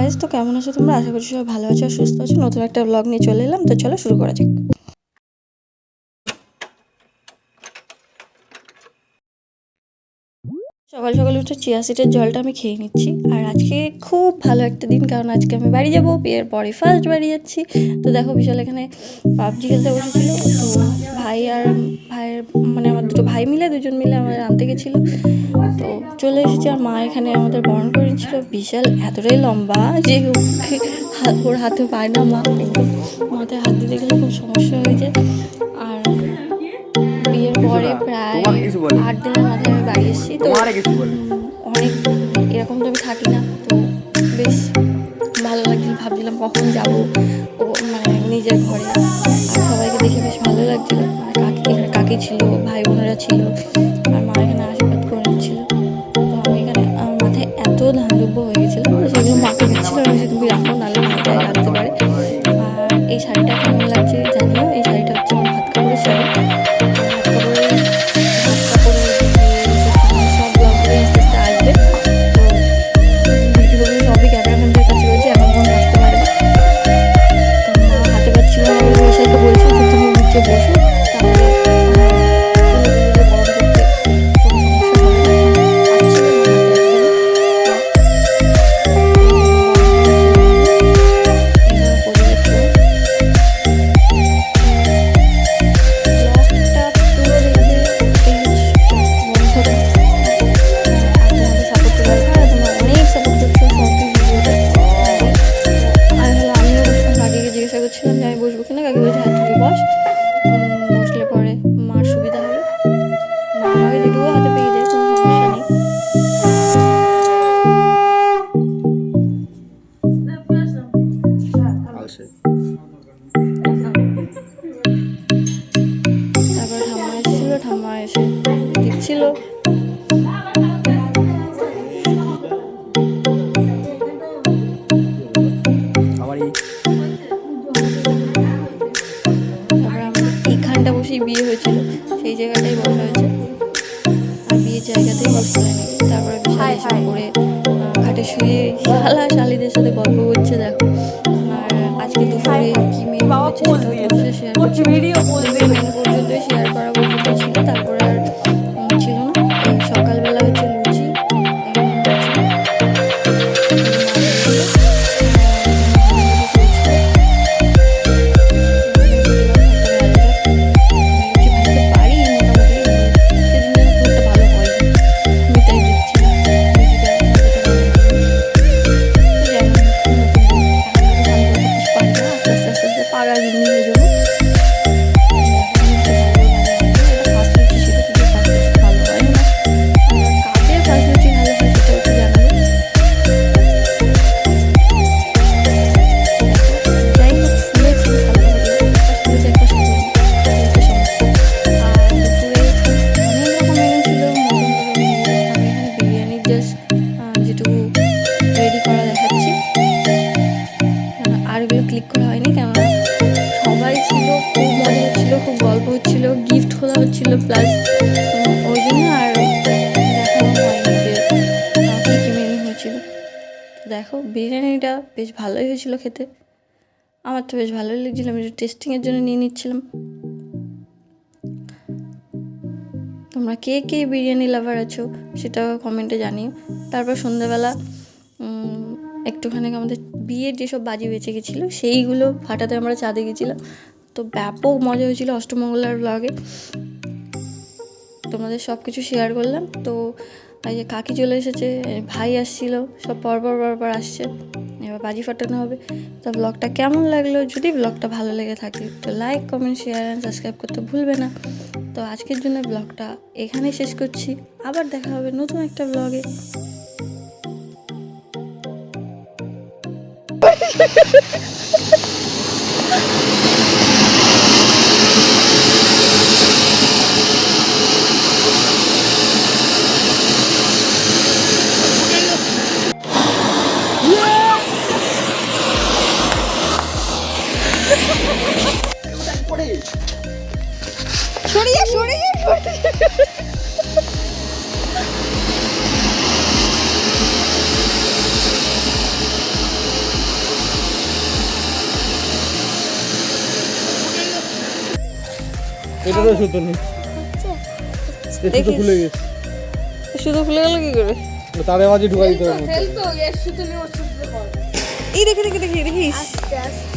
Guys, তো কেমন আছো তোমরা? আশা করছি সবাই ভালো আছো আর সুস্থ আছো। নতুন একটা ব্লগ নিয়ে চলে এলাম, তো চলো শুরু করা যাক। সকাল সকাল উঠে চিয়া সিডের জলটা আমি খেয়ে নিচ্ছি। আর আজকে খুব ভালো একটা দিন, কারণ আজকে আমি বাড়ি যাবো, বিয়ের পরে ফার্স্ট বাড়ি যাচ্ছি। তো দেখো বিশাল এখানে পাবজি খেলতে বসেছিল। তো ভাই আর ভাইয়ের মানে আমার দুটো ভাই মিলে দুজন মিলে আমাদের আনতে গেছিলো। তো চলে এসেছি আর মা এখানে আমাদের বরণ করে নিচ্ছিল। বিশাল এতটাই লম্বা যে ওর হাতে পায় না, মা একদম মাথায় হাত দিতে গেলে খুব সমস্যা হয়ে যায়। আর বিয়ের পরে প্রায় 8 দিনের মাথায় আমি বাড়ি এসেছি। তো অনেক এরকম তো আমি থাকি না, তো বেশ ভালো লাগছিল। ভাবছিলাম কখন যাবো ও মানে নিজের ঘরে। আর সবাইকে দেখে বেশ ভালো লাগছিল। মানে কাকি এখানে কাকি ছিল, ভাই বোনেরা ছিল, আর মা এখানে আশীর্বাদ করে নিচ্ছিল। তো আমি এখানে আমার মাথায় এত ধান দুব্য হয়ে গেছিলো, সেগুলো মাকে দিচ্ছিল। আমি যে তুমি রাখো, নাহলে ভাই গায়ে লাগতে পারে। আর এই শাড়িটা কেমন লাগছে জানিও। এই শাড়িটা হচ্ছে আমার ভাত কাপড়ের শাড়ি। ভাত কাপড়ের সব ব্লগগুলো আস্তে আস্তে আসবে। তো ভিডিওগুলো সবই ক্যামেরাম্যানদের কাছে রয়েছে, এখন ফোন আসতে পারে। তো মা হাতে পাচ্ছিল না বলে বিশালকে বলছি যে তুমি নিচে বসো, তাহলে বলছিলাম যে আমি বসবো কিনা, কাকি বলছে হ্যাঁ তুই বস, বসলে পরে মার সুবিধা হবে। মা আমাকে যেটুকু হাতে পেয়ে যায়, কোনো সমস্যা নেই। তারপর ঠাম্মা এসেছিল, ঠাম্মা এসে দিচ্ছিল। এইখানটা বসেই বিয়ে হয়েছিল, সেই জায়গাটাই বসা হয়েছে। আর বিয়ের জায়গাতেই বসতে হয়নি। তারপরে বিশাল এসে করে খাটে শুয়ে শালিদের সাথে গল্প করছে। দেখো আর আজকে দুপুরে কি মেনু হয়েছে সেটাও শেয়ার করছি। মেনু পর্যন্তই শেয়ার করা পর্যন্ত ছিল, তারপরে আর ছিল না। এই সকালবেলা হচ্ছে লুচি, যেটুকু রেডি করা দেখাচ্ছি। আর এগুলো ক্লিক করা হয়নি, কেননা সবাই ছিল, খুব মজা হচ্ছিল, খুব গল্প হচ্ছিল, গিফট খোলা হচ্ছিল, প্লাস ওই জন্য আর দেখানো হয়নি যে কী কী মেনু হয়েছিল। তো দেখো বিরিয়ানিটা বেশ ভালোই হয়েছিল খেতে, আমার তো বেশ ভালোই লেগেছিলো। আমি একটু টেস্টিংয়ের জন্য নিয়ে নিচ্ছিলাম। তোমরা কে কে বিরিয়ানি লাভার আছো সেটাও কমেন্টে জানিও। তারপর সন্ধ্যাবেলা একটুখানি আমাদের বিয়ের যেসব বাজি বেঁচে গেছিলো সেইগুলো ফাটাতে আমরা চাঁদে গেছিলাম। তো ব্যাপক মজা হয়েছিল অষ্টমঙ্গলার ব্লগে, তোমাদের সব কিছু শেয়ার করলাম। তো এই যে কাকি চলে এসেছে, ভাই আসছিলো, সব পরপর আসছে, এবার বাজি ফাটানো হবে। তো ব্লগটা কেমন লাগলো? যদি ব্লগটা ভালো লেগে থাকে তো like, comment, share and subscribe করতে ভুলবে না। তো আজকের জন্য ব্লগটা এখানেই শেষ করছি, আবার দেখা হবে নতুন একটা ব্লগে। সরিয়ে এটারও সুতো নেই, এই সুতো খুলে গেছে, শুধু খুলে গেল কি করে? তারে মাঝে ঢুকাই দিতে হবে। এই দেখে দেখে দেখি দেখিস আস্তে আস্তে